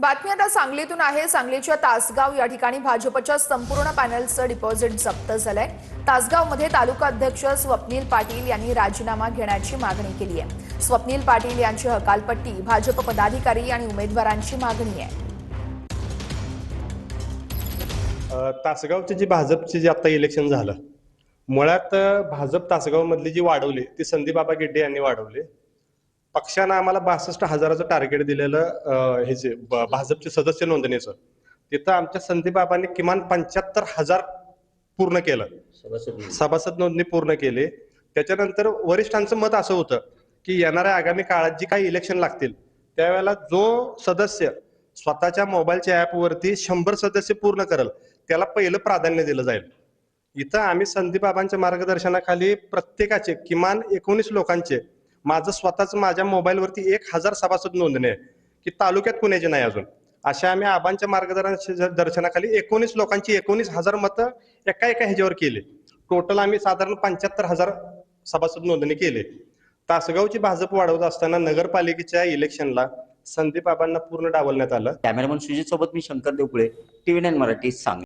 बातमी आता सांगलीतून आहे। सांगलीच्या तासगाव या ठिकाणी भाजपच्या संपूर्ण पॅनलचं डिपॉझिट जप्त झालंय। तासगावमध्ये तालुका अध्यक्ष स्वप्नील पाटील यांनी राजीनामा घेण्याची मागणी केली आहे। स्वप्नील पाटील यांची हकालपट्टी भाजप पदाधिकारी आणि उमेदवारांची मागणी आहे। तासगावचे जे भाजपचे जे आता इलेक्शन झालं, मुळात भाजप तासगाव मधली जी वाढवली ती संदीप बाबा गिड्डे यांनी वाढवली। पक्षानं आम्हाला 62,000चं टार्गेट दिलेलं हे जे भाजपचे सदस्य नोंदणीचं, तिथं आमच्या संदीप बाबांनी किमान 75,000 पूर्ण केलं, सभासद नोंदणी पूर्ण केली। त्याच्यानंतर वरिष्ठांचं मत असं होतं की येणाऱ्या आगामी काळात जी काही इलेक्शन लागतील त्यावेळेला जो सदस्य स्वतःच्या मोबाईलच्या ॲपवरती 100 सदस्य पूर्ण करेल त्याला पहिलं प्राधान्य दिलं जाईल। इथं आम्ही संदीप बाबांच्या मार्गदर्शनाखाली प्रत्येकाचे किमान 19 लोकांचे, माझं स्वतःच माझ्या मोबाईलवरती 1000 सभासद नोंदणी आहे की तालुक्यात कुणाची नाही अजून, अशा आम्ही आबांच्या मार्गदर्शनाखाली 19 लोकांची 19,000 मतं एका ह्याच्यावर केली। टोटल आम्ही साधारण 75,000 सभासद नोंदणी केली। तासगावची भाजप वाढवत असताना नगरपालिकेच्या इलेक्शनला संदीप बाबांना पूर्ण डावलण्यात आलं। कॅमेरामन सुजित सोबत मी शंकर देवपुळे, TV9 मराठी, सांगली।